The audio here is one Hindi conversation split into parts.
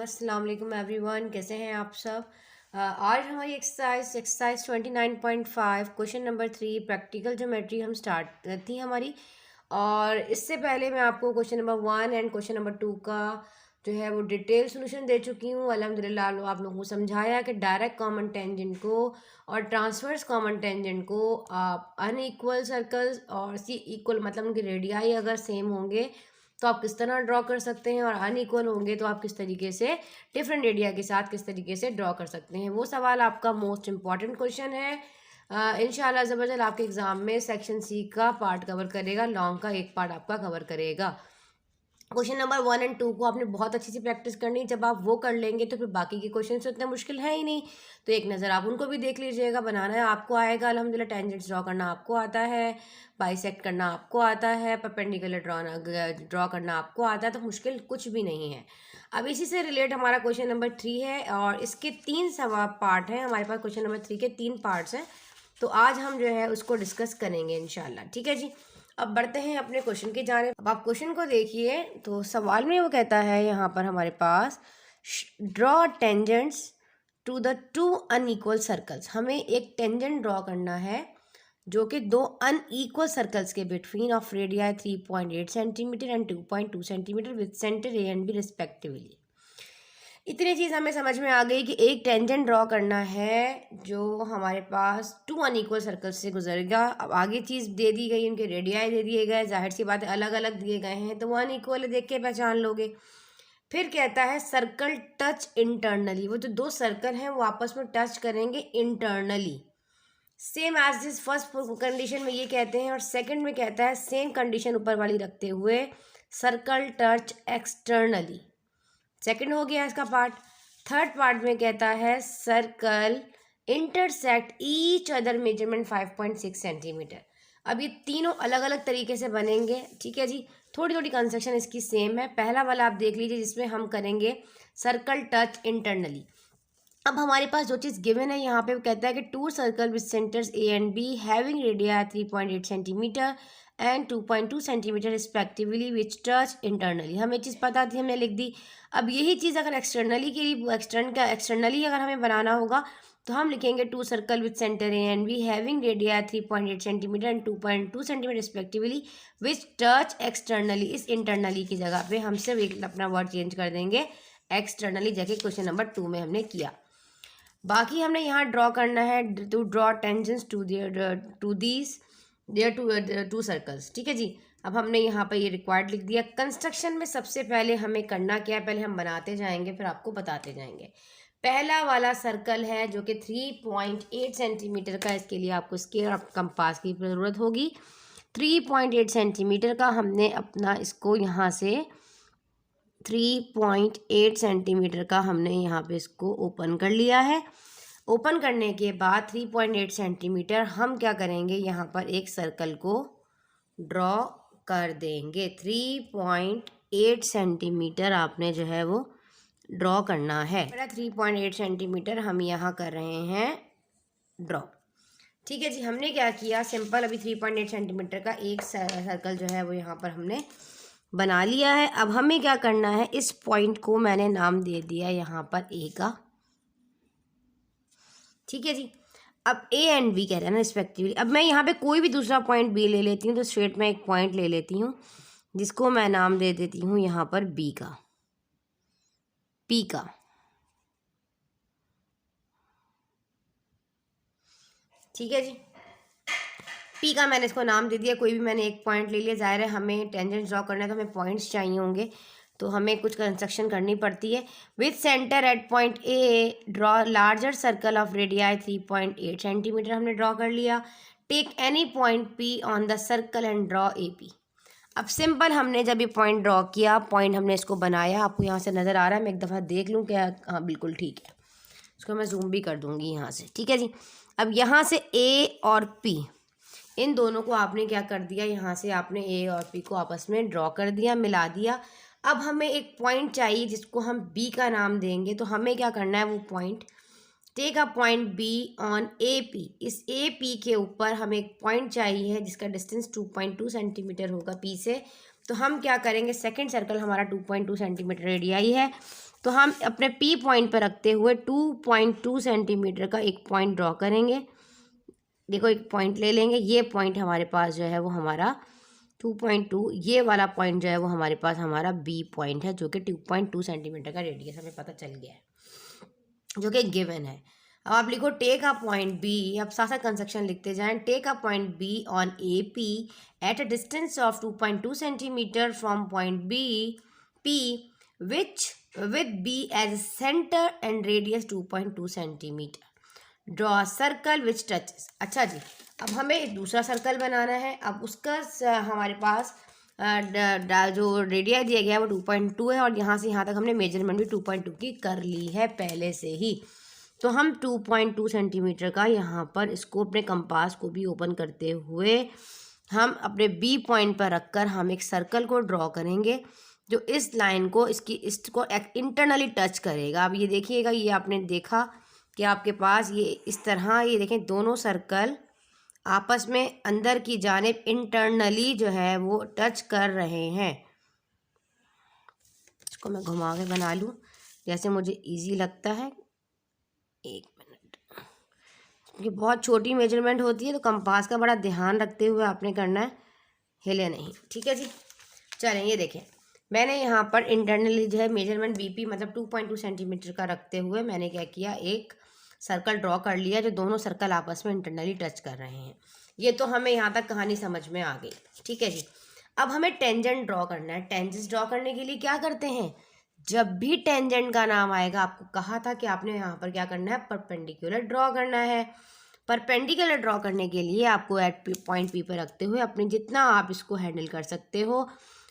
अस्सलाम वालेकुम एवरीवन, कैसे हैं आप सब। आज हमारी exercise 29.5 question number 3 practical geometry हम स्टार्ट थी हमारी। और इससे पहले मैं आपको question number 1 and question number 2 का जो है वो डिटेल सोल्यूशन दे चुकी हूँ। अल्हम्दुलिल्लाह आप लोगों को समझाया कि डायरेक्ट कॉमन टेंजेंट को और ट्रांसवर्स कॉमन टेंजेंट को आप अनइक्वल सर्कल्स और सी इक्वल मतलब उनके रेडियाई अगर सेम होंगे तो आप किस तरह ड्रॉ कर सकते हैं, और अनइक्वल होंगे तो आप किस तरीके से डिफरेंट एरिया के साथ किस तरीके से ड्रॉ कर सकते हैं। वो सवाल आपका मोस्ट इंपॉर्टेंट क्वेश्चन है। इंशाल्लाह ज़बरदस्त आपके एग्जाम में सेक्शन सी का पार्ट कवर करेगा, लॉन्ग का एक पार्ट आपका कवर करेगा। क्वेश्चन नंबर 1 एंड 2 को आपने बहुत अच्छी से प्रैक्टिस करनी है। जब आप वो कर लेंगे तो फिर बाकी के क्वेश्चन तो इतना मुश्किल है ही नहीं। तो एक नज़र आप उनको भी देख लीजिएगा। बनाना है आपको आएगा अल्हम्दुलिल्लाह, टेंजेंट्स ड्रॉ करना आपको आता है, बाइसेक्ट करना आपको आता है, परपेंडिकुलर ड्रॉ करना आपको आता है, तो मुश्किल कुछ भी नहीं है। अब इसी से रिलेट हमारा क्वेश्चन नंबर 3 है और इसके 3 पार्ट हैं हमारे पास। क्वेश्चन नंबर 3 के 3 पार्ट्स हैं, तो आज हम जो है उसको डिस्कस करेंगे इंशाल्लाह। ठीक है जी, अब बढ़ते हैं अपने क्वेश्चन की जाने। अब आप क्वेश्चन को देखिए तो सवाल में वो कहता है यहाँ पर हमारे पास draw tangents to the two unequal circles. हमें एक टेंजेंट ड्रॉ करना है जो कि दो अनइक्वल सर्कल्स के between of radii 3.8 centimetre and 2.2 centimetre with centre A and B respectively. इतनी चीज़ हमें समझ में आ गई कि एक टेंजेंट ड्रॉ करना है जो हमारे पास टू अनइक्वल सर्कल से गुजरेगा। अब आगे चीज़ दे दी गई, उनके रेडियाई दे दिए गए, जाहिर सी बात है अलग अलग दिए गए हैं तो वो अनइक्वल देख के पहचान लोगे। फिर कहता है सर्कल टच इंटरनली, वो जो दो सर्कल हैं वो आपस में टच करेंगे internally, same as this first condition में ये कहते हैं। और सेकंड में कहता है सेम कंडीशन ऊपर वाली रखते हुए सर्कल टच एक्सटर्नली। सेकंड हो गया इसका पार्ट। थर्ड पार्ट में कहता है circle intersect each other measurement 5.6 centimetre. अब ये तीनों अलग अलग तरीके से बनेंगे। ठीक है जी, थोड़ी थोड़ी कंस्ट्रक्शन इसकी सेम है। पहला वाला आप देख लीजिए जिसमें हम करेंगे सर्कल टच इंटरनली। अब हमारे पास जो चीज़ गिवन है यहाँ पे वो कहता है कि two circle with centres A and B having radii 3.8 centimetre and 2.2 centimeter respectively which touch internally. हमें चीज़ पता थी, हमने लिख दी। अब यही चीज़ अगर एक्सटर्नली के लिए एक्सटर्नली अगर हमें बनाना होगा तो हम लिखेंगे two circle with centre A and B having radii 3.8 centimetre and 2.2 centimeter respectively which touch externally. इस इंटरनली की जगह पे हम सिर्फ एक अपना वर्ड चेंज कर देंगे एक्सटर्नली, जैसे क्वेश्चन नंबर 2 में हमने किया। बाकी हमने यहाँ ड्रॉ करना है to draw tangents to their two circles. ठीक है जी, अब हमने यहाँ पर ये रिक्वायर्ड लिख दिया। कंस्ट्रक्शन में सबसे पहले हमें करना क्या है, पहले हम बनाते जाएंगे फिर आपको बताते जाएंगे। पहला वाला सर्कल है जो कि 3.8 सेंटीमीटर का, इसके लिए आपको स्केल और कंपास की ज़रूरत होगी। 3.8 सेंटीमीटर का हमने अपना इसको यहाँ से 3.8 सेंटीमीटर का हमने यहाँ पे इसको ओपन कर लिया है। ओपन करने के बाद 3.8 सेंटीमीटर हम क्या करेंगे, यहाँ पर एक सर्कल को ड्रॉ कर देंगे। 3.8 सेंटीमीटर आपने जो है वो ड्रॉ करना है। 3.8 सेंटीमीटर हम यहाँ कर रहे हैं ड्रॉ। ठीक है जी, हमने क्या किया, सिंपल अभी 3.8 सेंटीमीटर का एक सर्कल जो है वो यहाँ पर हमने बना लिया है। अब हमें क्या करना है, इस पॉइंट को मैंने नाम दे दिया यहाँ पर ए का। ठीक है जी, अब ए एंड बी कह रहे हैं ना रिस्पेक्टिवली। अब मैं यहाँ पे कोई भी दूसरा पॉइंट बी ले लेती हूँ, तो स्ट्रेट में एक पॉइंट ले लेती हूँ जिसको मैं नाम दे देती हूँ यहाँ पर बी का, पी का। ठीक है जी, पी का मैंने इसको नाम दे दिया। कोई भी मैंने एक पॉइंट ले लिया। ज़ाहिर है हमें टेंजेंट ड्रॉ करना है तो हमें पॉइंट्स चाहिए होंगे, तो हमें कुछ कंस्ट्रक्शन करनी पड़ती है। With center at point A draw larger circle of radii 3.8 centimeter हमने ड्रॉ कर लिया। Take any point P on the circle and draw A P. अब सिंपल हमने जब ये पॉइंट ड्रॉ किया, पॉइंट हमने इसको बनाया, आपको यहाँ से नज़र आ रहा है, मैं एक दफ़ा देख लूँ क्या, हाँ बिल्कुल ठीक है। इसको मैं जूम भी कर दूँगी यहाँ से। ठीक है जी, अब यहाँ से ए और पी इन दोनों को आपने क्या कर दिया, यहाँ से आपने ए और पी को आपस में ड्रॉ कर दिया, मिला दिया। अब हमें एक पॉइंट चाहिए जिसको हम बी का नाम देंगे, तो हमें क्या करना है, वो point take a point B on A P. इस ए पी के ऊपर हमें एक पॉइंट चाहिए जिसका डिस्टेंस 2.2 सेंटीमीटर होगा पी से। तो हम क्या करेंगे, सेकंड सर्कल हमारा 2.2 सेंटीमीटर रेडियाई है, तो हम अपने पी पॉइंट पर रखते हुए 2.2 सेंटीमीटर का एक पॉइंट ड्रॉ करेंगे। देखो एक पॉइंट ले लेंगे, ये पॉइंट हमारे पास जो है वो हमारा 2.2, ये वाला पॉइंट जो है वो हमारे पास हमारा बी पॉइंट है, जो कि 2.2 सेंटीमीटर का रेडियस हमें पता चल गया है, जो कि गिवन है। अब आप लिखो टेक अ पॉइंट बी, अब साथ साथ कंस्ट्रक्शन लिखते जाएं। Take a point B on A P at a distance of 2.2 centimeter from point B P which with B as center and radius 2.2 centimeter. Draw circle which touches. अच्छा जी, अब हमें एक दूसरा सर्कल बनाना है। अब उसका हमारे पास जो रेडिया दिया गया है वो 2.2 है, और यहाँ से यहाँ तक हमने मेजरमेंट भी 2.2 की कर ली है पहले से ही। तो हम 2.2 सेंटीमीटर का यहाँ पर इसको अपने कंपास को भी ओपन करते हुए हम अपने बी पॉइंट पर रखकर हम एक सर्कल को ड्रॉ करेंगे, जो इस लाइन को इसको इंटरनली टच करेगा। अब ये देखिएगा, ये आपने देखा कि आपके पास ये इस तरह, ये देखें दोनों सर्कल आपस में अंदर की जानिब इंटरनली जो है वो टच कर रहे हैं। इसको मैं घुमा के बना लूँ जैसे मुझे इजी लगता है। एक मिनट, क्योंकि बहुत छोटी मेजरमेंट होती है तो कंपास का बड़ा ध्यान रखते हुए आपने करना है, हिले नहीं। ठीक है जी, चलें ये देखें, मैंने यहाँ पर इंटरनली जो है मेजरमेंट बीपी मतलब 2.2 सेंटीमीटर का रखते हुए मैंने क्या किया, एक सर्कल ड्रॉ कर लिया, जो दोनों सर्कल आपस में इंटरनली टच कर रहे हैं। ये तो हमें यहाँ तक कहानी समझ में आ गई। ठीक है जी, अब हमें टेंजेंट ड्रॉ करना है। टेंजेंट ड्रॉ करने के लिए क्या करते हैं, जब भी टेंजेंट का नाम आएगा, आपको कहा था कि आपने यहाँ पर क्या करना है, परपेंडिकुलर ड्रॉ करना है। परपेंडिकुलर ड्रॉ करने के लिए आपको एट पॉइंट पी पर रखते हुए अपने जितना आप इसको हैंडल कर सकते हो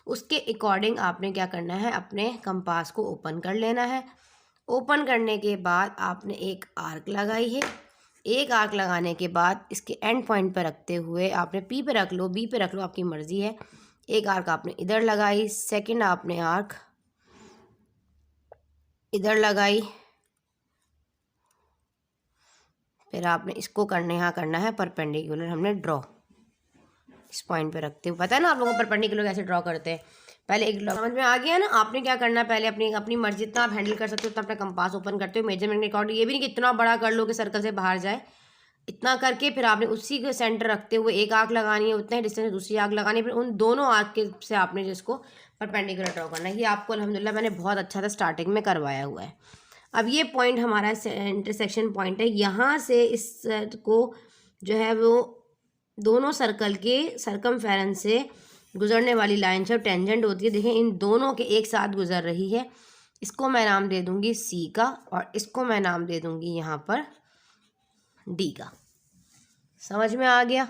उसके अकॉर्डिंग आपने क्या करना है, अपने कंपास को ओपन कर लेना है। ओपन करने के बाद आपने एक आर्क लगाई है। एक आर्क लगाने के बाद इसके एंड पॉइंट पर रखते हुए आपने पी पे रख लो, बी पे रख लो, आपकी मर्जी है। एक आर्क आपने इधर लगाई, सेकंड आपने आर्क इधर लगाई, फिर आपने इसको यहाँ करना है परपेंडिकुलर हमने ड्रॉ, इस पॉइंट पे रखते हुए। पता है ना आप लोगों को परपेंडिकुलर कैसे ड्रॉ करते हैं, पहले एक समझ में आ गया ना। आपने क्या करना है, पहले अपनी अपनी मर्जी जितना आप हैंडल कर सकते हो उतना अपना कंपास ओपन करते हो मेजरमेंट के अकॉर्डिंग। ये भी नहीं कि इतना बड़ा कर लो कि सर्कल से बाहर जाए, इतना करके फिर आपने उसी के सेंटर रखते हुए एक आर्क लगानी है, उतने डिस्टेंस से दूसरी आर्क लगानी है, फिर उन दोनों आर्क के से आपने जिसको परपेंडिकुलर ड्रॉ करना है। ये आपको अल्हम्दुलिल्लाह मैंने बहुत अच्छा सा स्टार्टिंग में करवाया हुआ है। अब ये पॉइंट हमारा इंटरसेक्शन पॉइंट है, यहाँ से इस को जो है वो दोनों सर्कल के सरकमफेरेंस से गुजरने वाली लाइन जब टेंजेंट होती है, देखें इन दोनों के एक साथ गुजर रही है। इसको मैं नाम दे दूंगी सी का, और इसको मैं नाम दे दूंगी यहाँ पर डी का। समझ में आ गया,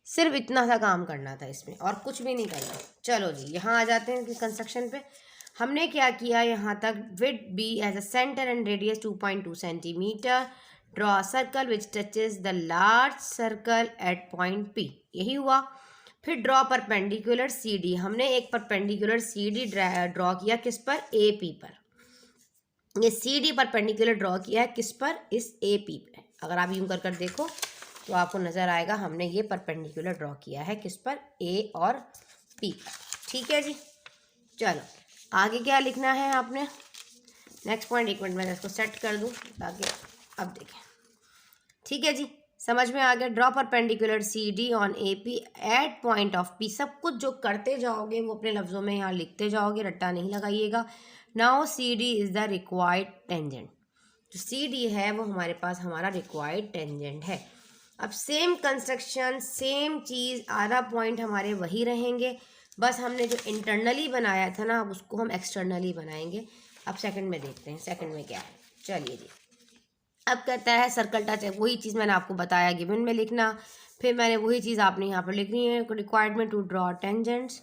सिर्फ इतना सा काम करना था इसमें और कुछ भी नहीं करना। चलो जी, यहाँ आ जाते हैं कंस्ट्रक्शन पे। हमने क्या किया, यहाँ तक with B as a centre and radius 2.2 centimeter. Draw circle which touches the large circle at point P, यही हुआ। फिर ड्रॉ परपेंडिकुलर सी डी, हमने एक परपेंडिकुलर सी डी ड्रॉ किया, किस पर, ए पी पर। ये सी डी परपेंडिकुलर ड्रॉ किया है किस पर, इस ए पी पे। अगर आप यूं कर देखो तो आपको नज़र आएगा हमने ये परपेंडिकुलर ड्रॉ किया है किस पर, ए और पी पर। ठीक है जी, चलो आगे क्या लिखना है आपने, नेक्स्ट पॉइंट। एक मिनट मैं इसको सेट कर दूं ताकि अब देखें। ठीक है जी, समझ में आ गया। Draw perpendicular C D on A P at point of P. सब कुछ जो करते जाओगे वो अपने लफ्ज़ों में यहाँ लिखते जाओगे, रट्टा नहीं लगाइएगा। Now C D is the required tangent. जो सी डी है वो हमारे पास हमारा रिक्वायर्ड टेंजेंट है। अब सेम कंस्ट्रक्शन, सेम चीज़, आधा पॉइंट हमारे वही रहेंगे, बस हमने जो इंटरनली बनाया था ना अब उसको हम एक्सटर्नली बनाएंगे। अब सेकंड में देखते हैं सेकंड में क्या है। चलिए जी, अब कहता है सर्कल टच है, वही चीज़ मैंने आपको बताया गिवन में लिखना, फिर मैंने वही चीज़ आपने यहाँ पर लिखनी है, requirement to draw tangents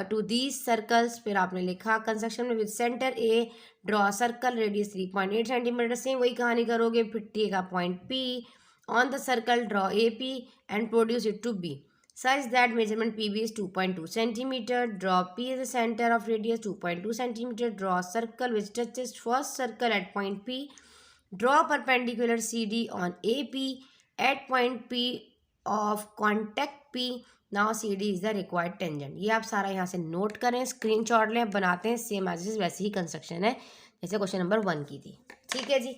to these circles. फिर आपने लिखा कंस्ट्रक्शन में with centre A draw circle radius 3.8 centimeter. Same वही कहानी करोगे। फिर टी का point P on the circle draw A P and produce it to B such that measurement PB is 2.2 centimeter. Draw P as the center of radius 2.2 centimeter. Draw a circle which touches first circle at point P. Draw perpendicular CD on AP at point P of contact P. Now CD is the required tangent. ये आप सारा यहाँ से नोट करें, स्क्रीनशॉट लें, बनाते हैं सेम एज वैसे ही कंस्ट्रक्शन है जैसे क्वेश्चन नंबर 1 की थी। ठीक है जी।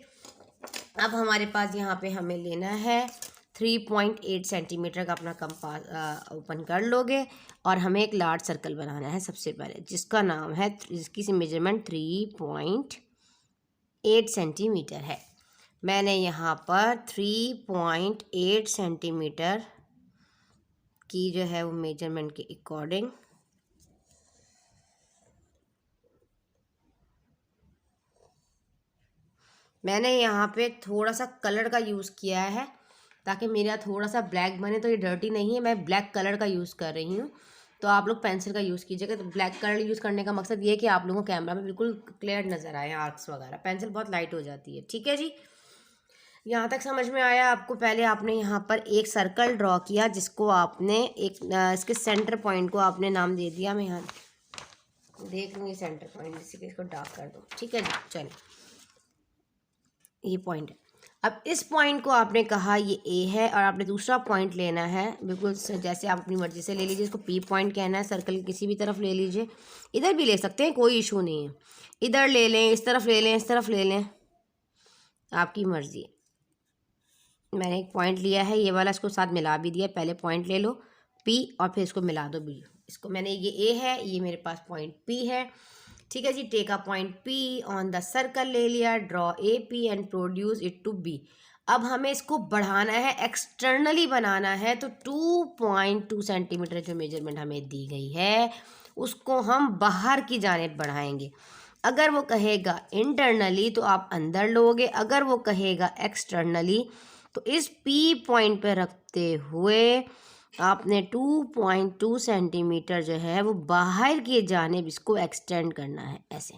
अब हमारे पास यहाँ पे हमें लेना है 3.8 सेंटीमीटर का अपना कंपास ओपन कर लोगे और हमें एक लार्ज सर्कल बनाना है सबसे पहले, जिसका नाम है, जिसकी मेजरमेंट 3.8 सेंटीमीटर है। मैंने यहाँ पर 3.8 सेंटीमीटर की जो है वो मेजरमेंट के अकॉर्डिंग मैंने यहाँ पे थोड़ा सा कलर का यूज़ किया है ताकि मेरा थोड़ा सा ब्लैक बने। तो ये डर्टी नहीं है, मैं ब्लैक कलर का यूज़ कर रही हूँ। तो आप लोग पेंसिल का यूज़ कीजिएगा। तो ब्लैक कलर यूज़ करने का मकसद ये है कि आप लोगों को कैमरा में बिल्कुल क्लियर नज़र आए आर्क्स वगैरह। पेंसिल बहुत लाइट हो जाती है। ठीक है जी, यहाँ तक समझ में आया आपको। पहले आपने यहाँ पर एक सर्कल ड्रॉ किया, जिसको आपने एक इसके सेंटर पॉइंट को आपने नाम दे दिया। मैं यहाँ देख लूँगी सेंटर पॉइंट, इसी के इसको डार्क कर दो। ठीक है जी, चलिए ये पॉइंट है। अब इस पॉइंट को आपने कहा ये ए है और आपने दूसरा पॉइंट लेना है, बिल्कुल जैसे आप अपनी मर्जी से ले लीजिए। इसको पी पॉइंट कहना है। सर्कल किसी भी तरफ ले लीजिए, इधर भी ले सकते हैं, कोई इशू नहीं है। इधर ले लें, इस तरफ ले लें, इस तरफ ले लें, आपकी मर्जी। मैंने एक पॉइंट लिया है ये वाला, इसको साथ मिला भी दिया। पहले पॉइंट ले लो पी और फिर इसको मिला दो बी। इसको मैंने, ये ए है, ये मेरे पास पॉइंट पी है। ठीक है जी, take a point P on the circle ले लिया, draw A P and produce it to B. अब हमें इसको बढ़ाना है, एक्सटर्नली बनाना है। तो 2.2 सेंटीमीटर जो मेजरमेंट हमें दी गई है उसको हम बाहर की जानिब बढ़ाएंगे। अगर वो कहेगा इंटरनली तो आप अंदर लोगे, अगर वो कहेगा एक्सटर्नली तो इस पी पॉइंट पे रखते हुए आपने 2.2 सेंटीमीटर जो है वो बाहर की जानिब इसको एक्सटेंड करना है ऐसे।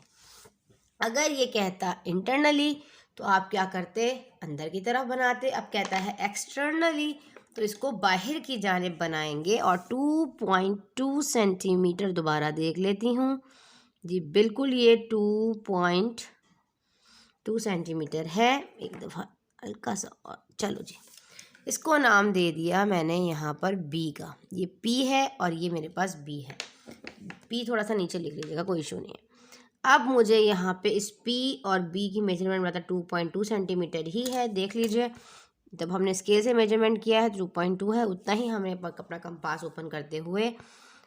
अगर ये कहता इंटरनली तो आप क्या करते, अंदर की तरफ बनाते। अब कहता है एक्सटर्नली तो इसको बाहर की जानिब बनाएंगे। और 2.2 सेंटीमीटर दोबारा देख लेती हूँ जी, बिल्कुल ये 2.2 सेंटीमीटर है। एक दफ़ा हल्का सा और, चलो जी, इसको नाम दे दिया मैंने यहाँ पर बी का। ये पी है और ये मेरे पास बी है। पी थोड़ा सा नीचे लिख लीजिएगा, कोई इशू नहीं है। अब मुझे यहाँ पे इस पी और बी की मेजरमेंट मतलब 2.2 सेंटीमीटर ही है। देख लीजिए, जब हमने स्केल से मेजरमेंट किया है 2.2 है, उतना ही हमें अपना कंपास ओपन करते हुए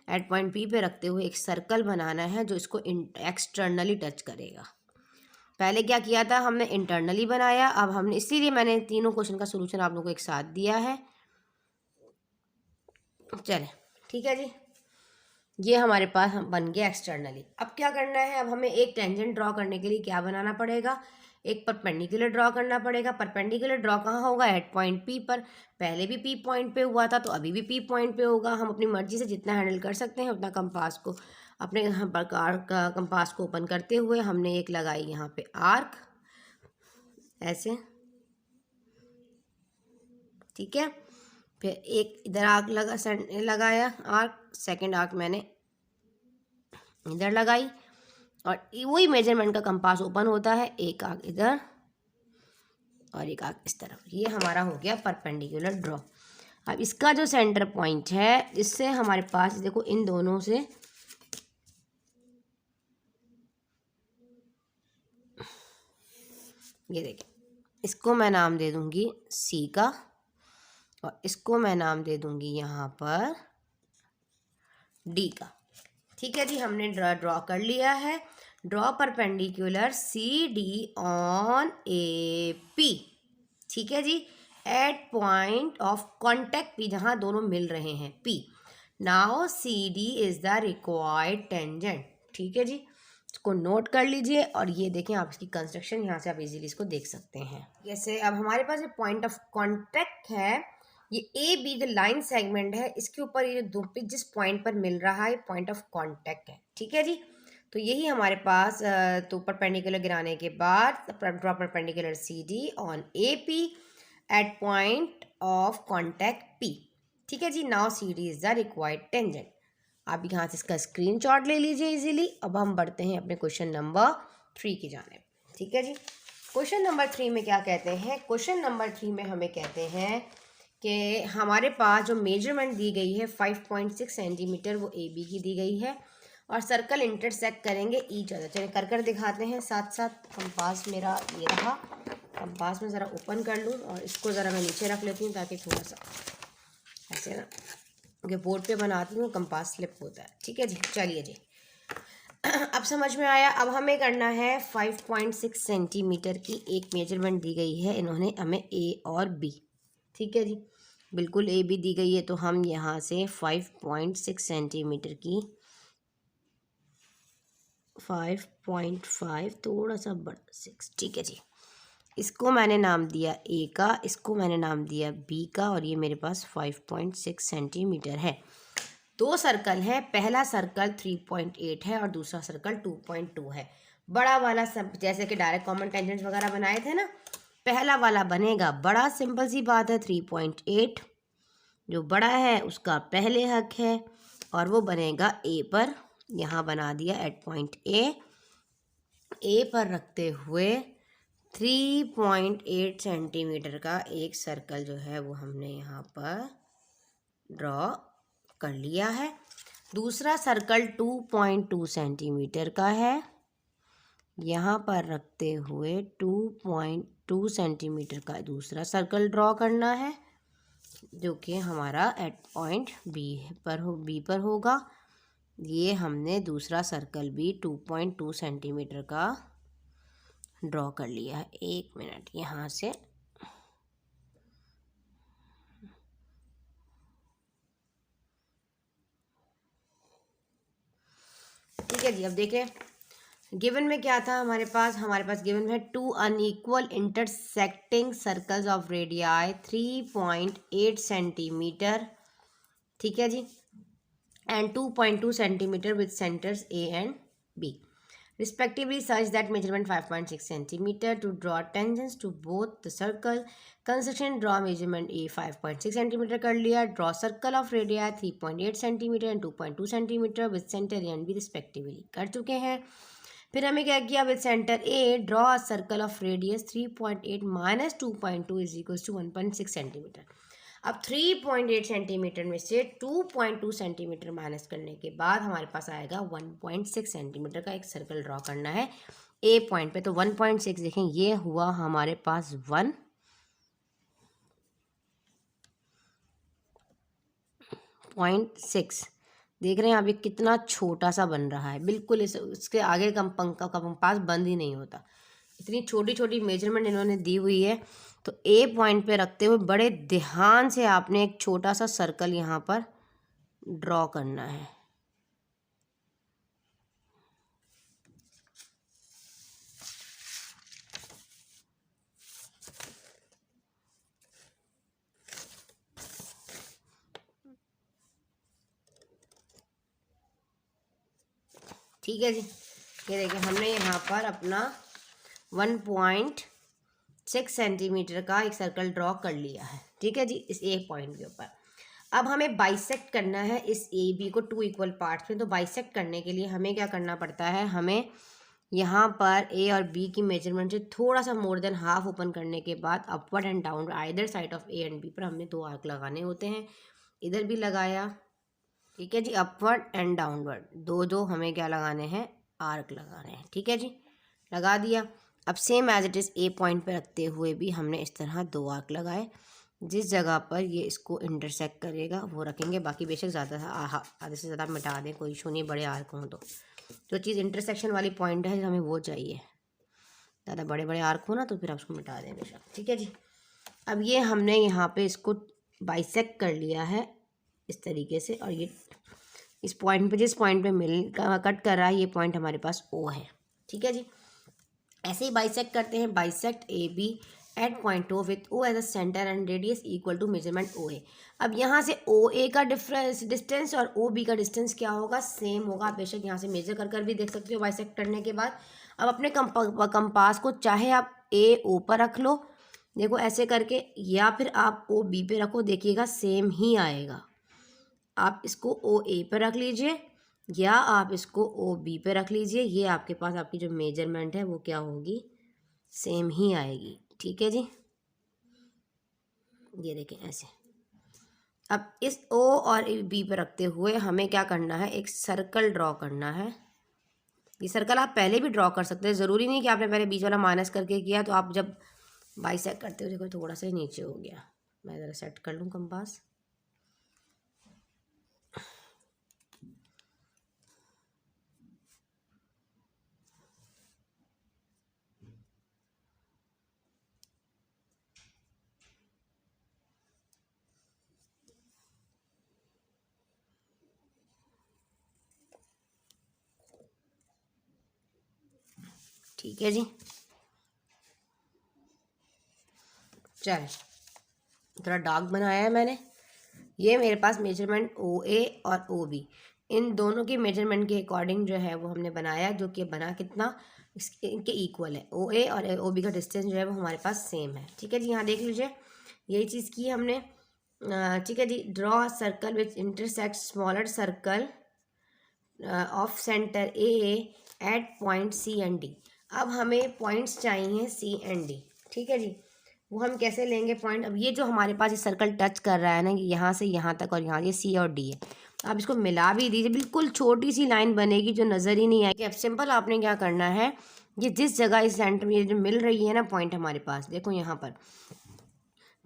एट पॉइंट पी पे रखते हुए एक सर्कल बनाना है जो इसको एक्सटर्नली टच करेगा। पहले क्या किया था, हमने इंटरनली बनाया। अब हमने, इसीलिए मैंने तीनों क्वेश्चन का सोल्यूशन आप लोगों को एक साथ दिया है। चले ठीक है जी, ये हमारे पास हम बन गया एक्सटर्नली। अब क्या करना है, अब हमें एक टेंजेंट ड्रॉ करने के लिए क्या बनाना पड़ेगा, एक परपेंडिकुलर ड्रॉ करना पड़ेगा। परपेंडिकुलर ड्रॉ कहाँ होगा, एट पॉइंट पी पर। पहले भी पी पॉइंट पे हुआ था तो अभी भी पी पॉइंट पे होगा। हम अपनी मर्जी से जितना हैंडल कर सकते हैं उतना कंपास को, अपने प्रकार का कंपास को ओपन करते हुए हमने एक लगाई यहाँ पे आर्क ऐसे। ठीक है, फिर एक इधर आर्क लगाया आर्क, सेकंड आर्क मैंने इधर लगाई और वही मेजरमेंट का कंपास ओपन होता है। एक आर्क इधर और एक आर्क इस तरफ। ये हमारा हो गया परपेंडिकुलर ड्रॉ। अब इसका जो सेंटर पॉइंट है, इससे हमारे पास देखो इन दोनों से ये देखिए, इसको मैं नाम दे दूंगी सी का और इसको मैं नाम दे दूंगी यहाँ पर डी का। ठीक है जी, हमने ड्रॉ कर लिया है। Draw perpendicular C D on A P. ठीक है जी, at point of contact P, जहाँ दोनों मिल रहे हैं P. Now C D is the required tangent. ठीक है जी, इसको नोट कर लीजिए और ये देखें आप इसकी कंस्ट्रक्शन यहाँ से आप इजीली इसको देख सकते हैं। जैसे अब हमारे पास ये पॉइंट ऑफ कॉन्टेक्ट है, ये ए बी जो लाइन सेगमेंट है, इसके ऊपर ये दो पे जिस पॉइंट पर मिल रहा है पॉइंट ऑफ कांटेक्ट है। ठीक है जी, तो यही हमारे पास तो परपेंडिकुलर गिराने के बाद draw perpendicular C D on A P at point of contact P. ठीक है जी, now C D is the required tangent. आप यहाँ से इसका स्क्रीनशॉट ले लीजिए इजीली। अब हम बढ़ते हैं अपने क्वेश्चन नंबर 3 की जानिब। ठीक है जी, क्वेश्चन नंबर 3 में क्या कहते हैं, क्वेश्चन नंबर 3 में हमें कहते हैं कि हमारे पास जो मेजरमेंट दी गई है 5.6 सेंटीमीटर वो ए बी की दी गई है और सर्कल इंटरसेक्ट करेंगे ईच अदर। चलिए कर दिखाते हैं साथ साथ। कंपास मेरा ये रहा, कंपास में ज़रा ओपन कर लूँ और इसको ज़रा मैं नीचे रख लेती हूँ ताकि थोड़ा सा ऐसे ना, क्योंकि बोर्ड पे बनाती हूँ कंपास स्लिप होता है। ठीक है जी, चलिए जी अब समझ में आया। अब हमें करना है 5.6 सेंटीमीटर की एक मेजरमेंट दी गई है इन्होंने हमें ए और बी। ठीक है जी, बिल्कुल ए बी दी गई है, तो हम यहाँ से 5.6 सेंटीमीटर की 5.5 थोड़ा सा बड़ा 6, ठीक है जी, इसको मैंने नाम दिया ए का, इसको मैंने नाम दिया बी का, और ये मेरे पास 5.6 सेंटीमीटर है। दो सर्कल है, पहला सर्कल 3.8 है और दूसरा सर्कल 2.2 है। बड़ा वाला सब जैसे कि डायरेक्ट कॉमन टेंजेंट्स वगैरह बनाए थे ना, पहला वाला बनेगा बड़ा, सिंपल सी बात है 3.8, जो बड़ा है उसका पहले हक है, और वो बनेगा ए पर। यहाँ बना दिया एट पॉइंट ए पर रखते हुए 3.8 सेंटीमीटर का एक सर्कल जो है वो हमने यहाँ पर ड्रॉ कर लिया है। दूसरा सर्कल 2.2 सेंटीमीटर का है, यहाँ पर रखते हुए 2.2 सेंटीमीटर का दूसरा सर्कल ड्रॉ करना है, जो कि हमारा एट पॉइंट बी पर होगा। ये हमने दूसरा सर्कल भी 2.2 सेंटीमीटर का ड्रॉ कर लिया है। एक मिनट, यहाँ से ठीक है जी। अब देखें गिवन में क्या था हमारे पास गिवन में 2 unequal intersecting circles of radii 3.8 centimetre, ठीक है जी, and 2.2 centimetre with centres A and B respectively, such that measurement 5.6 centimeter to draw tangents to both the circle. Construction draw measurement A 5.6 centimeter कर लिया, draw circle of radii 3.8 centimeter and 2.2 centimeter with center A and B respectively कर चुके हैं। फिर हमें क्या किया, with centre A draw a circle of radius 3.8 minus 2.2 is equals to 1.6 centimeter. अब 3.8 सेंटीमीटर में से 2.2 सेंटीमीटर माइनस करने के बाद हमारे पास आएगा 1.6 सेंटीमीटर का एक सर्कल ड्रॉ करना है ए पॉइंट पे। तो 1.6 देखें, ये हुआ हमारे पास 1.6। देख रहे हैं आप, ये कितना छोटा सा बन रहा है, बिल्कुल इसके आगे कंपास बंद ही नहीं होता। इतनी छोटी छोटी मेजरमेंट इन्होंने दी हुई है। तो ए पॉइंट पे रखते हुए बड़े ध्यान से आपने एक छोटा सा सर्कल यहाँ पर ड्रॉ करना है। ठीक है जी, ये देखिए हमने यहाँ पर अपना 1.6 सेंटीमीटर का एक सर्कल ड्रॉ कर लिया है। ठीक है जी, इस ए पॉइंट के ऊपर। अब हमें बाइसेक्ट करना है इस ए बी को 2 इक्वल पार्ट्स में। तो बाइसेक्ट करने के लिए हमें क्या करना पड़ता है, हमें यहाँ पर ए और बी की मेजरमेंट से थोड़ा सा मोर देन हाफ ओपन करने के बाद upward and down either side of A and B पर हमने 2 आर्क लगाने होते हैं। इधर भी लगाया, ठीक है जी, अपवर्ड एंड डाउनवर्ड दो हमें क्या लगाने हैं, आर्क लगाने हैं। ठीक है जी, लगा दिया। अब same as it is A point पे रखते हुए भी हमने इस तरह 2 आर्क लगाए। जिस जगह पर ये इसको इंटरसेक्ट करेगा वो रखेंगे, बाकी बेशक ज़्यादा आधे से ज़्यादा मिटा दें, कोई इशू नहीं, बड़े आर्क हों तो। जो चीज़ इंटरसेक्शन वाली पॉइंट है हमें वो चाहिए, ज़्यादा बड़े बड़े आर्क हो ना तो फिर आप उसको मिटा दें बेशक। ठीक है जी, अब ये हमने यहाँ पे इसको बाइसेक्ट कर लिया है इस तरीके से, और ये इस पॉइंट पे, जिस पॉइंट पे कट कर रहा है, ये पॉइंट हमारे पास ओ है। ठीक है जी, ऐसे ही बाइसेक्ट करते हैं। Bisect A B at point O with O as a centre and radius equal to measurement O A. अब यहाँ से ओ ए का डिस्टेंस और ओ बी का डिस्टेंस क्या होगा, सेम होगा। बेशक यहाँ से मेजर कर भी देख सकते हो बाइसेक्ट करने के बाद। अब अपने कंपास को चाहे आप ए ओ पर रख लो, देखो ऐसे करके, या फिर आप ओ बी पे रखो, देखिएगा सेम ही आएगा। आप इसको ओ ए पर रख लीजिए या आप इसको ओ बी पे रख लीजिए, ये आपके पास आपकी जो मेजरमेंट है वो क्या होगी, सेम ही आएगी। ठीक है जी, ये देखें ऐसे। अब इस ओ और बी पर रखते हुए हमें क्या करना है, एक सर्कल ड्रॉ करना है। ये सर्कल आप पहले भी ड्रॉ कर सकते हैं, ज़रूरी नहीं कि आपने पहले बीच वाला माइनस करके किया। तो आप जब बाइसेक्ट करते हो, देखो थोड़ा सा ही नीचे हो गया, मैं ज़रा सेट कर लूँ कंपास। ठीक है जी, चल थोड़ा डार्क बनाया है मैंने। ये मेरे पास मेजरमेंट ओ ए और ओ बी, इन दोनों की मेजरमेंट के अकॉर्डिंग जो है वो हमने बनाया, जो कि बना कितना, इनके इक्वल है। ओ ए और ओ बी का डिस्टेंस जो है वो हमारे पास सेम है। ठीक है जी, यहाँ देख लीजिए यही चीज़ की हमने। ठीक है जी, draw circle which intersect smaller circle of centre A at point C and D. अब हमें पॉइंट्स चाहिए सी एंड डी। ठीक है जी, वो हम कैसे लेंगे पॉइंट। अब ये जो हमारे पास ये सर्कल टच कर रहा है ना, यहाँ से यहाँ तक और यहाँ ये सी और डी है, आप इसको मिला भी दीजिए, बिल्कुल छोटी सी लाइन बनेगी जो नज़र ही नहीं आएगी। अब सिंपल आपने क्या करना है, ये जिस जगह इस सेंटर में ये जो मिल रही है ना पॉइंट हमारे पास, देखो यहाँ पर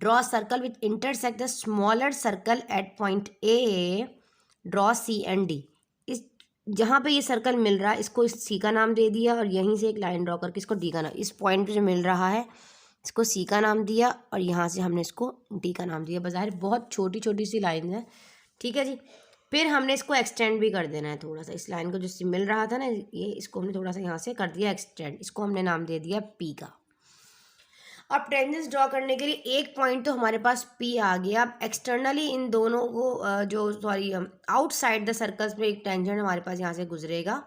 draw circle with intersect the smaller circle at point A, draw C and D. इस जहाँ पे ये सर्कल मिल रहा है इसको इस सी का नाम दे दिया, और यहीं से एक लाइन ड्रॉ करके इसको डी का नाम, इस पॉइंट पे जो मिल रहा है इसको सी का नाम दिया, और यहाँ से हमने इसको डी का नाम दिया। बाज़ाहिर बहुत छोटी छोटी सी लाइन है। ठीक है जी, फिर हमने इसको एक्सटेंड भी कर देना है थोड़ा सा, इस लाइन को जो मिल रहा था ना ये, इसको हमने थोड़ा सा यहाँ से कर दिया एक्सटेंड, इसको हमने नाम दे दिया पी का। अब टेंजेंट्स ड्रॉ करने के लिए एक पॉइंट तो हमारे पास पी आ गया। अब एक्सटर्नली इन दोनों को आउटसाइड द सर्कल्स में एक टेंजेंट हमारे पास यहाँ से गुजरेगा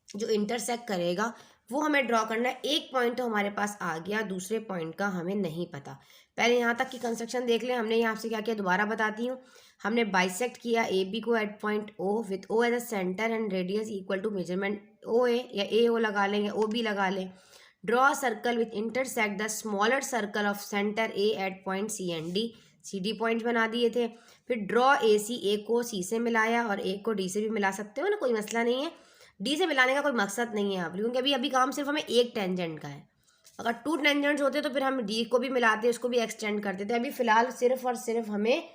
जो इंटरसेक्ट करेगा, वो हमें ड्रॉ करना है। एक पॉइंट तो हमारे पास आ गया, दूसरे पॉइंट का हमें नहीं पता। पहले यहाँ तक की कंस्ट्रक्शन देख लें। हमने यहाँ से क्या किया, दोबारा बताती हूँ। हमने बाइसेक्ट किया ए बी को at point O with O as a centre and radius equal to measurement O A, या ए ओ लगा लें या ओ बी लगा लें। Draw circle with intersect the smaller circle of centre A at point C and D, C D point बना दिए थे। फिर ड्रॉ ए सी, ए को सी से मिलाया और ए को डी से भी मिला सकते हो ना, कोई मसला नहीं है। डी से मिलाने का कोई मकसद नहीं है आप, क्योंकि अभी अभी काम सिर्फ हमें एक टेंजेंट का है। अगर टू टेंजेंट्स होते तो फिर हम डी को भी मिलाते, उसको भी एक्सटेंड करते थे। अभी फिलहाल सिर्फ और सिर्फ हमें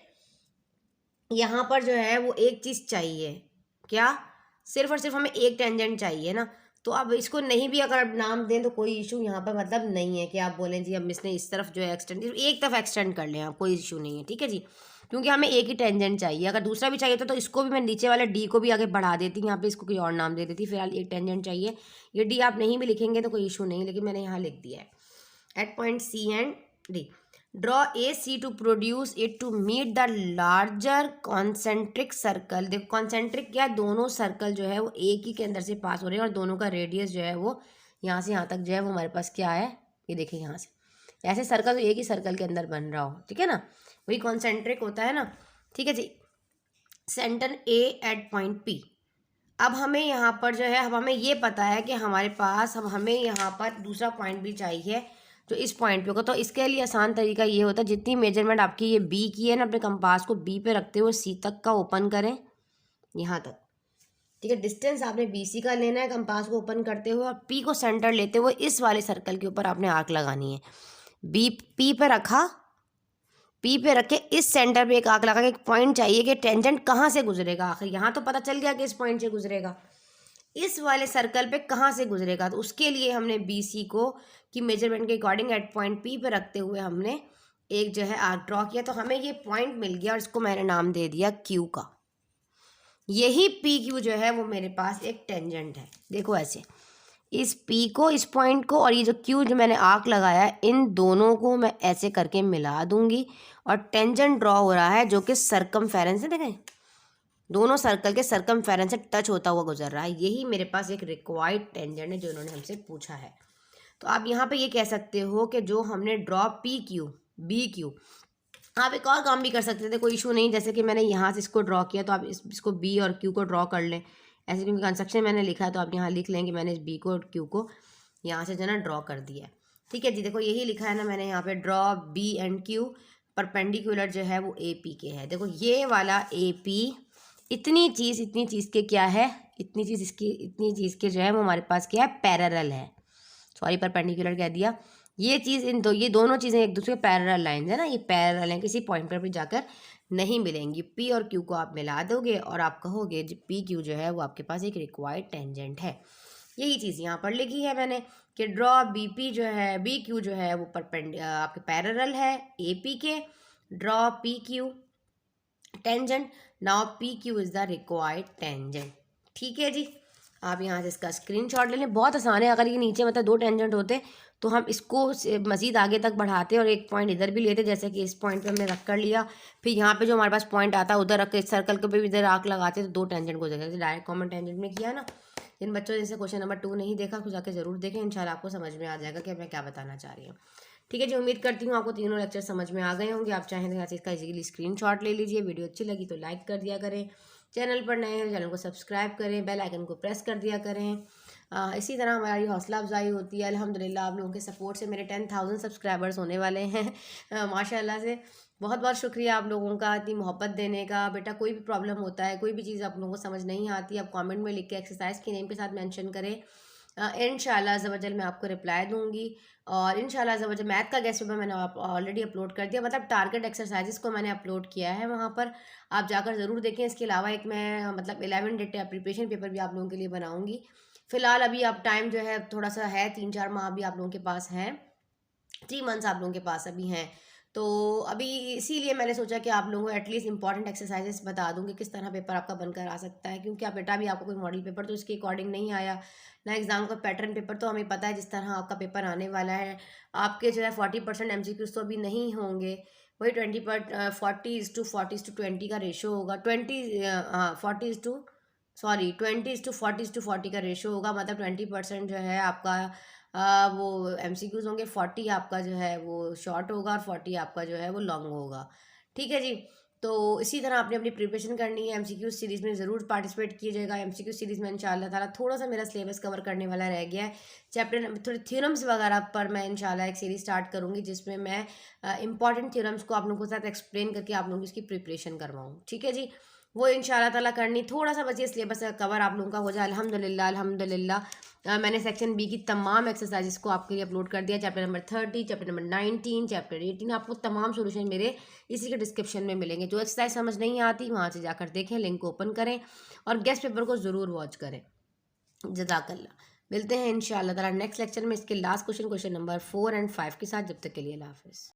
यहाँ पर जो है वो एक चीज़ चाहिए, क्या, सिर्फ और सिर्फ हमें एक टेंजेंट चाहिए ना। तो अब इसको नहीं भी अगर आप नाम दें तो कोई इशू यहाँ पर मतलब नहीं है कि आप बोलें जी हम इसने इस तरफ जो है एक्सटेंड, एक तरफ एक्सटेंड कर लें आप, कोई इशू नहीं है। ठीक है जी, क्योंकि हमें एक ही टेंजेंट चाहिए। अगर दूसरा भी चाहिए तो इसको भी मैं नीचे वाले डी को भी आगे बढ़ा देती, यहाँ पे इसको कोई और नाम दे देती। फिलहाल एक टेंजेंट चाहिए, ये डी आप नहीं भी लिखेंगे तो कोई इशू नहीं, लेकिन मैंने यहाँ लिख दिया है at point C and D. Draw A C to produce it to meet the larger concentric circle. देखो कॉन्सेंट्रिक क्या है, दोनों सर्कल जो है वो एक ही के अंदर से पास हो रहे हैं और दोनों का रेडियस जो है वो यहाँ से यहाँ तक जो है वो हमारे पास क्या है, ये देखिए यहाँ से ऐसे सर्कल तो एक ही सर्कल के अंदर बन रहा हो। ठीक है ना, वही कॉन्सेंट्रिक होता है ना। ठीक है जी, centre A at point P. अब हमें यहाँ पर जो है, अब हमें ये पता है कि हमारे पास, अब हमें यहाँ पर दूसरा पॉइंट भी चाहिए जो इस पॉइंट पे होगा। तो इसके लिए आसान तरीका ये होता है, जितनी मेजरमेंट आपकी ये बी की है ना, अपने कंपास को बी पे रखते हुए सी तक का ओपन करें, यहाँ तक। ठीक है, डिस्टेंस आपने बी सी का लेना है कंपास को ओपन करते हुए, और पी को सेंटर लेते हुए इस वाले सर्कल के ऊपर आपने आर्क लगानी है। बी पी पे रखा, पी पे रखे, इस सेंटर पे एक आर्क लगा के एक पॉइंट चाहिए कि टेंजेंट कहाँ से गुजरेगा। आखिर यहाँ तो पता चल गया कि इस पॉइंट से गुजरेगा, इस वाले सर्कल पे कहाँ से गुजरेगा। तो उसके लिए हमने बी सी को की मेजरमेंट के अकॉर्डिंग एट पॉइंट पी पे रखते हुए हमने एक जो है आर्क ड्रॉ किया। तो हमें ये पॉइंट मिल गया और इसको मैंने नाम दे दिया क्यू का। यही पी क्यू जो है वो मेरे पास एक टेंजेंट है। देखो ऐसे इस पी को, इस पॉइंट को, और ये जो क्यू जो मैंने आर्क लगाया है, इन दोनों को मैं ऐसे करके मिला दूंगी और टेंजेंट ड्रॉ हो रहा है जो कि सरकमफेरेंस है। देखें दोनों सर्कल के सरकमफेरेंस से टच होता हुआ गुजर रहा है। यही मेरे पास एक रिक्वायर्ड टेंजेंट है जो इन्होंने हमसे पूछा है। तो आप यहाँ पे ये कह सकते हो कि जो हमने draw P Q B Q, आप एक और काम भी कर सकते थे, कोई इशू नहीं। जैसे कि मैंने यहाँ से इसको ड्रॉ किया तो आप इसको बी और क्यू को ड्रॉ कर लें ऐसे, क्योंकि कंस्ट्रक्शन मैंने लिखा है तो आप यहाँ लिख लें कि मैंने इस बी को और क्यू को यहाँ से जो है ना ड्रॉ कर दिया है। ठीक है जी, देखो यही लिखा है ना मैंने यहाँ पे, draw B and Q perpendicular जो है वो ए पी के है। देखो ये वाला ए पी इतनी चीज़ के क्या है, इतनी चीज़ के जो है वो हमारे पास क्या है, पैरेलल है। सॉरी परपेंडिकुलर कह दिया। ये चीज़ ये दोनों चीज़ें एक दूसरे पैरेलल लाइंस है ना, ये पैरेलल हैं, किसी पॉइंट पर भी जाकर नहीं मिलेंगी। पी और क्यू को आप मिला दोगे और आप कहोगे पी क्यू जो है वो आपके पास एक रिक्वायर्ड टेंजेंट है। यही चीज़ यहाँ पर लिखी है मैंने कि ड्रॉ बी पी जो है, बी क्यू जो है वो आपके पैरेलल है ए पी के। Draw P Q tangent, now P Q is the required tangent. ठीक है जी, आप यहाँ से इसका स्क्रीनशॉट ले लें। बहुत आसान है, अगर ये नीचे मतलब दो टेंजेंट होते तो हम इसको मज़ीद आगे तक बढ़ाते और एक पॉइंट इधर भी लेते, जैसे कि इस पॉइंट पे हमने रख कर लिया। फिर यहाँ पे जो हमारे पास पॉइंट आता है उधर रख के इस सर्कल के पे भी इधर आँख लगाते तो दो टेंजेंट को जैसे डायरेक्ट कॉमन टेंजेंट में किया ना। जिन बच्चों ने जैसे क्वेश्चन नंबर 2 नहीं देखा तो जाके ज़रूर देखें, इंशाल्लाह आपको समझ में आ जाएगा कि मैं क्या बताना चाह रही हूँ। ठीक है जी, उम्मीद करती हूँ आपको तीनों लेक्चर समझ में आ गए होंगे। आप चाहें तो यहाँ से इसका इजीली स्क्रीनशॉट ले लीजिए। वीडियो अच्छी लगी तो लाइक कर दिया करें, चैनल पर नए हैं चैनल को सब्सक्राइब करें, बेल आइकन को प्रेस कर दिया करें। इसी तरह हमारी हौसला अफजाई होती है। अल्हम्दुलिल्लाह आप लोगों के सपोर्ट से मेरे 10,000 सब्सक्राइबर्स होने वाले हैं माशाल्लाह से। बहुत बहुत शुक्रिया आप लोगों का इतनी मोहब्बत देने का। बेटा कोई भी प्रॉब्लम होता है, कोई भी चीज़ आप लोगों को समझ नहीं आती, आप कमेंट में लिख के एक्सरसाइज के नेम के साथ मेंशन करें। इंशाल्लाह ज़वजल मैं आपको रिप्लाई दूंगी। और इंशाल्लाह ज़वजल मैथ का गेस्ट पेपर मैंने ऑलरेडी अपलोड कर दिया, मतलब टारगेट एक्सरसाइजेस को मैंने अपलोड किया है वहाँ पर, आप जाकर ज़रूर देखें। इसके अलावा एक मैं मतलब 11 डेटा प्रिपरेशन पेपर भी आप लोगों के लिए बनाऊँगी। फ़िलहाल अभी आप टाइम जो है थोड़ा सा है, 3-4 माह अभी आप लोगों के पास हैं, 3 मंथ्स आप लोगों के पास अभी हैं। तो अभी इसीलिए मैंने सोचा कि आप लोगों को एटलीस्ट इंपॉर्टेंट एक्सरसाइजेस बता दूंगी किस तरह पेपर आपका बनकर आ सकता है। क्योंकि आप बेटा भी आपको कोई मॉडल पेपर तो इसके अकॉर्डिंग नहीं आया ना, एग्जाम का पैटर्न पेपर तो हमें पता है जिस तरह आपका पेपर आने वाला है। आपके जो है 40% MCQs तो अभी नहीं होंगे, वही 40:40:20 का रेशो होगा। 20:40 का रेशो होगा, मतलब 20% जो है आपका वो MCQs होंगे, 40 आपका जो है वो शॉर्ट होगा और 40 आपका जो है वो लॉन्ग होगा। ठीक है जी, तो इसी तरह आपने अपनी प्रिपरेशन करनी है। MCQ सीरीज़ में ज़रूर पार्टिसिपेट कीजिएगा। MCQ सीरीज़ में इंशाल्लाह ताला थोड़ा सा मेरा सिलेबस कवर करने वाला रह गया है। चैप्टर थोड़े थ्योरम्स वगैरह पर मैं इंशाल्लाह एक सीरीज़ स्टार्ट करूँगी जिसमें मैं इंपॉर्टेंट थ्योरम्स को आप लोगों के साथ एक्सप्लेन करके आप लोगों की इसकी प्रिपरेशन करवाऊँ। ठीक है जी, वो इंशाल्लाह ताला करनी। थोड़ा सा बचिए सिलेबस कवर आप लोगों का हो जाए, अल्हम्दुलिल्लाह अल्हम्दुलिल्लाह। मैंने सेक्शन बी की तमाम एक्सरसाइजेस को आपके लिए अपलोड कर दिया। Chapter number 30, chapter number 19, chapter 18, आपको तमाम सोल्यूशन मेरे इसी के डिस्क्रिप्शन में मिलेंगे। जो एक्सरसाइज समझ नहीं आती वहाँ से जाकर देखें, लिंक को ओपन करें और गेस्ट पेपर को ज़रूर वॉच करें। जज़ाकल्लाह। मिलते हैं इंशाअल्लाह ताला नेक्स्ट लेक्चर में इसके लास्ट क्वेश्चन नंबर 4 और 5 के साथ। जब तक के लिए अल्लाह हाफ़िज़।